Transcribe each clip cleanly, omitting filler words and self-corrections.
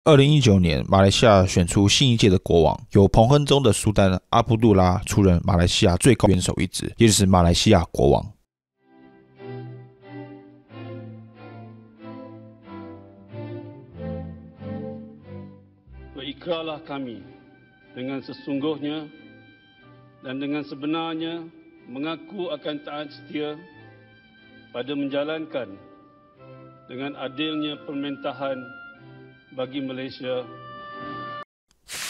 2019年，马来西亚选出新一届的国王，由彭亨州的苏丹阿卜杜拉出任马来西亚最高元首一职，也就是马来西亚国王。Berikrarlah kami dengan sesungguhnya dan dengan sebenarnya mengaku akan taat setia pada menjalankan dengan adilnya pemerintahan bagi Malaysia。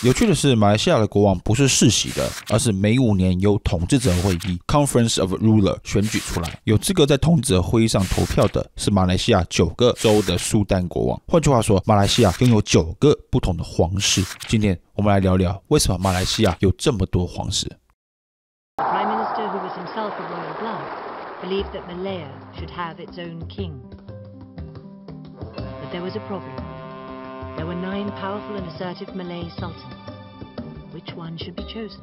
有趣的是，马来西亚的国王不是世袭的，而是每5年由统治者会议 （Conference of Ruler） 选举出来。有资格在统治者会议上投票的是马来西亚9个州的苏丹国王。换句话说，马来西亚拥有9个不同的皇室。今天我们来聊聊为什么马来西亚有这么多皇室。Prime Minister, who was himself of royal blood, believed that Malaya should have its own king. But there was a problem.There were 9 powerful and assertive Malay sultans. Which one should be chosen?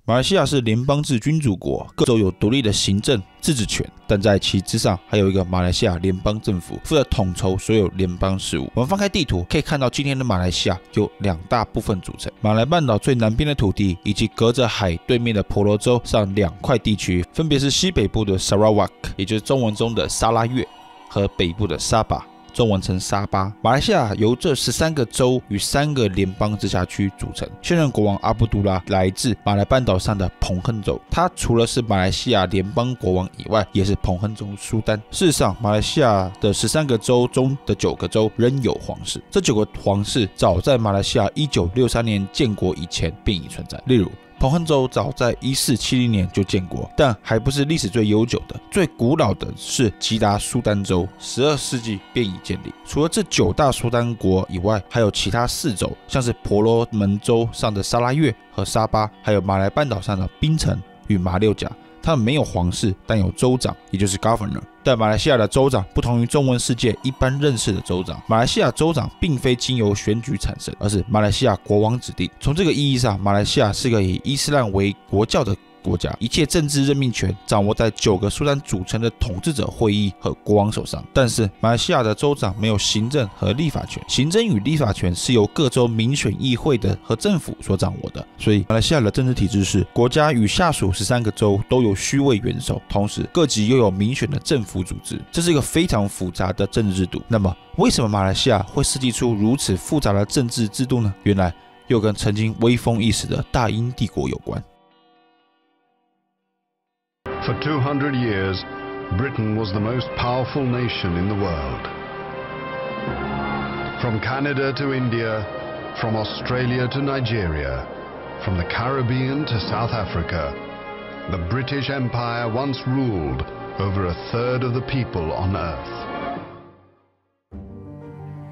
马来西亚是联邦制君主国，各州有独立的行政自治权，但在其之上还有一个马来西亚联邦政府，负责统筹所有联邦事务。我们翻开地图，可以看到今天的马来西亚由2大部分组成：马来半岛最南边的土地，以及隔着海对面的婆罗洲上2块地区，分别是西北部的 Sarawak， 也就是中文中的沙拉越，和北部的沙巴。中文称沙巴。马来西亚由这13个州与3个联邦直辖区组成。现任国王阿卜杜拉来自马来半岛上的彭亨州，他除了是马来西亚联邦国王以外，也是彭亨州苏丹。事实上，马来西亚的13个州中的9个州仍有皇室，这9个皇室早在马来西亚1963年建国以前便已存在。例如，彭亨州早在1470年就建国，但还不是历史最悠久的。最古老的是吉达苏丹州，12世纪便已建立。除了这9大苏丹国以外，还有其他4州，像是婆罗门州上的沙拉越和沙巴，还有马来半岛上的槟城与马六甲。他们没有皇室，但有州长，也就是 governor。但马来西亚的州长不同于中文世界一般认识的州长，马来西亚州长并非经由选举产生，而是马来西亚国王指定。从这个意义上，马来西亚是个以伊斯兰为国教的国家，一切政治任命权掌握在9个苏丹组成的统治者会议和国王手上。但是马来西亚的州长没有行政和立法权，行政与立法权是由各州民选议会的和政府所掌握的。所以马来西亚的政治体制是国家与下属13个州都有虚位元首，同时各级又有民选的政府组织，这是一个非常复杂的政治制度。那么为什么马来西亚会设计出如此复杂的政治制度呢？原来又跟曾经威风一时的大英帝国有关。For 200 years, Britain was the most powerful nation in the world. From Canada to India, from Australia to Nigeria, from the Caribbean to South Africa, the British Empire once ruled over 1/3 of the people on Earth.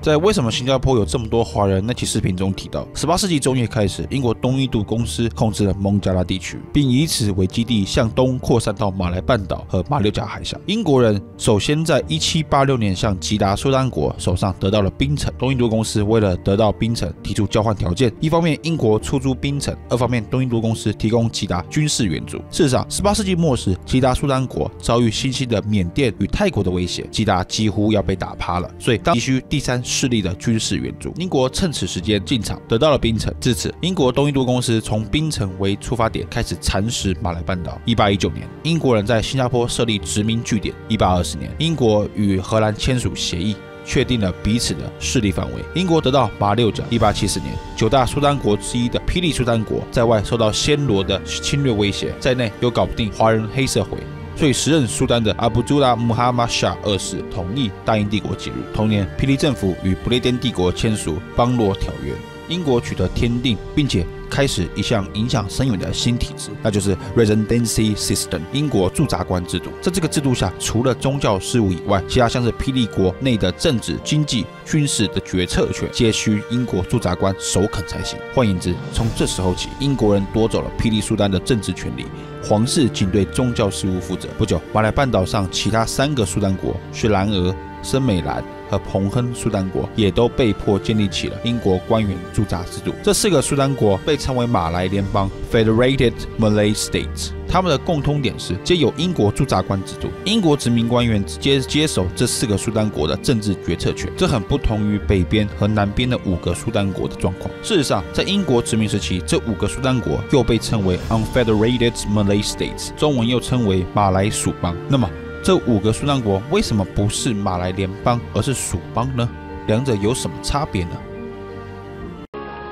在为什么新加坡有这么多华人那期视频中提到，18世纪中叶开始，英国东印度公司控制了孟加拉地区，并以此为基地向东扩散到马来半岛和马六甲海峡。英国人首先在1786年向吉达苏丹国手上得到了槟城，东印度公司为了得到槟城提出交换条件，一方面英国出租槟城，二方面东印度公司提供吉达军事援助。事实上，18世纪末时，吉达苏丹国遭遇新兴的缅甸与泰国的威胁，吉达几乎要被打趴了，所以急需第3势力的军事援助。英国趁此时间进场，得到了槟城。至此，英国东印度公司从槟城为出发点，开始蚕食马来半岛。1819年，英国人在新加坡设立殖民据点。1820年，英国与荷兰签署协议，确定了彼此的势力范围。英国得到马六甲。1870年，9大苏丹国之一的霹雳苏丹国在外受到暹罗的侵略威胁，在内又搞不定华人黑社会。所以时任苏丹的阿卜杜拉穆哈马沙2世同意大英帝国介入。同年，霹雳政府与不列颠帝国签署邦洛条约，英国取得天定，并且开始一项影响深远的新体制，那就是 Residency System 英国驻扎官制度。在这个制度下，除了宗教事务以外，其他像是霹雳国内的政治、经济、军事的决策权，皆需英国驻扎官首肯才行。换言之，从这时候起，英国人夺走了霹雳苏丹的政治权利，皇室仅对宗教事务负责。不久，马来半岛上其他3个苏丹国是兰俄、森美兰和彭亨苏丹国也都被迫建立起了英国官员驻扎制度。这4个苏丹国被称为马来联邦 （Federated Malay States）。他们的共通点是皆有英国驻扎官制度，英国殖民官员直接接手这4个苏丹国的政治决策权，这很不同于北边和南边的5个苏丹国的状况。事实上，在英国殖民时期，这5个苏丹国又被称为 Unfederated Malay States， 中文又称为马来属邦。那么，这5个苏丹国为什么不是马来联邦，而是属邦呢？两者有什么差别呢？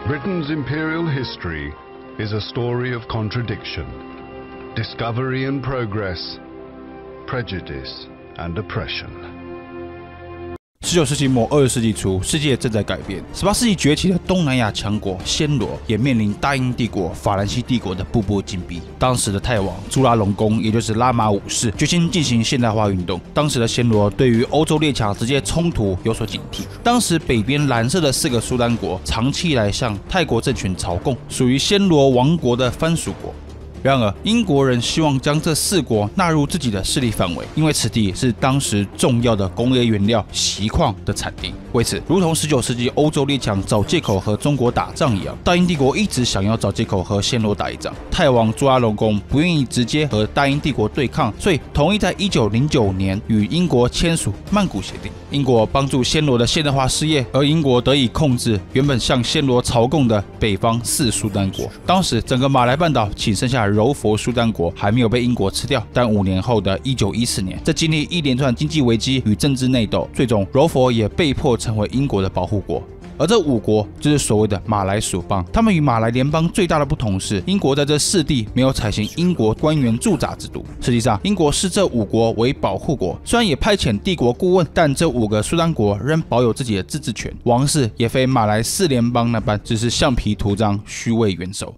Britain's imperial history is a story of contradiction, discovery and progress, prejudice and oppression. 19世纪末20世纪初，世界正在改变。18世纪崛起的东南亚强国暹罗也面临大英帝国、法兰西帝国的步步紧逼。当时的泰王朱拉隆功，也就是拉玛5世，决心进行现代化运动。当时的暹罗对于欧洲列强直接冲突有所警惕。当时北边蓝色的4个苏丹国长期以来向泰国政权朝贡，属于暹罗王国的藩属国。然而，英国人希望将这4国纳入自己的势力范围，因为此地是当时重要的工业原料锡矿的产地。为此，如同19世纪欧洲列强找借口和中国打仗一样，大英帝国一直想要找借口和暹罗打一仗。泰王朱拉隆功不愿意直接和大英帝国对抗，所以同意在1909年与英国签署曼谷协定。英国帮助暹罗的现代化事业，而英国得以控制原本向暹罗朝贡的北方4苏丹国。当时整个马来半岛仅剩下柔佛苏丹国还没有被英国吃掉，但5年后的1914年，在经历一连串经济危机与政治内斗，最终柔佛也被迫成为英国的保护国。而这5国就是所谓的马来属邦，他们与马来联邦最大的不同是，英国在这4地没有采行英国官员驻扎制度。实际上，英国视这5国为保护国，虽然也派遣帝国顾问，但这5个苏丹国仍保有自己的自治权，王室也非马来4联邦那般只是橡皮图章、虚位元首。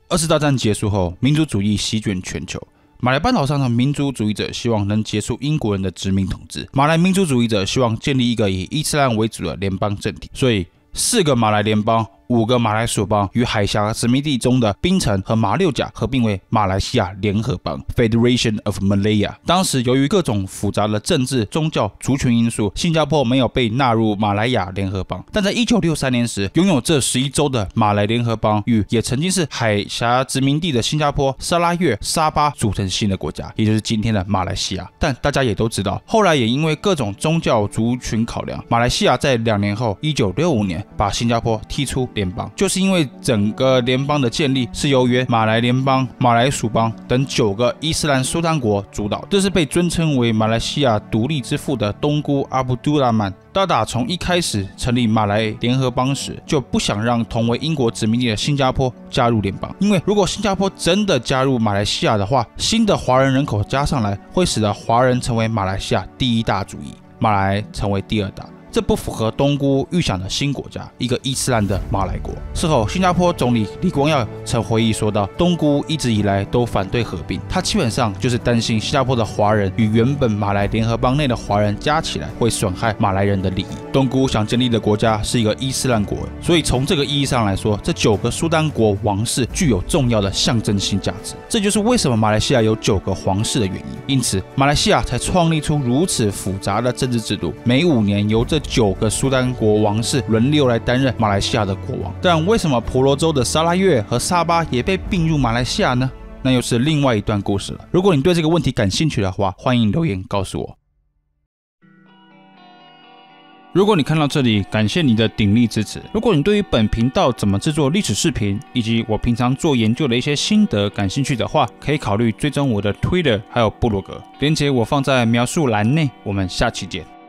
2次大战结束后，民族主义席卷全球。马来半岛上的民族主义者希望能结束英国人的殖民统治，马来民族主义者希望建立一个以伊斯兰为主的联邦政体。所以4个马来联邦、5个马来属邦与海峡殖民地中的槟城和马六甲合并为马来西亚联合邦 （Federation of Malaya）。当时由于各种复杂的政治、宗教、族群因素，新加坡没有被纳入马来亚联合邦。但在1963年时，拥有这11州的马来联合邦与也曾经是海峡殖民地的新加坡、沙拉越、沙巴组成新的国家，也就是今天的马来西亚。但大家也都知道，后来也因为各种宗教族群考量，马来西亚在2年后1965年把新加坡踢出联邦，就是因为整个联邦的建立是由原马来联邦、马来属邦等9个伊斯兰苏丹国主导。这是被尊称为马来西亚独立之父的东姑阿卜杜拉曼。大打从一开始成立马来联合邦时，就不想让同为英国殖民地的新加坡加入联邦，因为如果新加坡真的加入马来西亚的话，新的华人人口加上来，会使得华人成为马来西亚第1大族裔，马来成为第2大。这不符合东姑预想的新国家，一个伊斯兰的马来国。事后，新加坡总理李光耀曾回忆说道，东姑一直以来都反对合并，他基本上就是担心新加坡的华人与原本马来联合邦内的华人加起来会损害马来人的利益。东姑想建立的国家是一个伊斯兰国，所以从这个意义上来说，这9个苏丹国王室具有重要的象征性价值。这就是为什么马来西亚有9个皇室的原因。因此，马来西亚才创立出如此复杂的政治制度，每5年由这9个苏丹国王室轮流来担任马来西亚的国王。但为什么婆罗洲的沙拉越和沙巴也被并入马来西亚呢？那又是另外一段故事了。如果你对这个问题感兴趣的话，欢迎留言告诉我。如果你看到这里，感谢你的鼎力支持。如果你对于本频道怎么制作历史视频，以及我平常做研究的一些心得感兴趣的话，可以考虑追踪我的 Twitter 还有部落格，连结我放在描述栏内。我们下期见。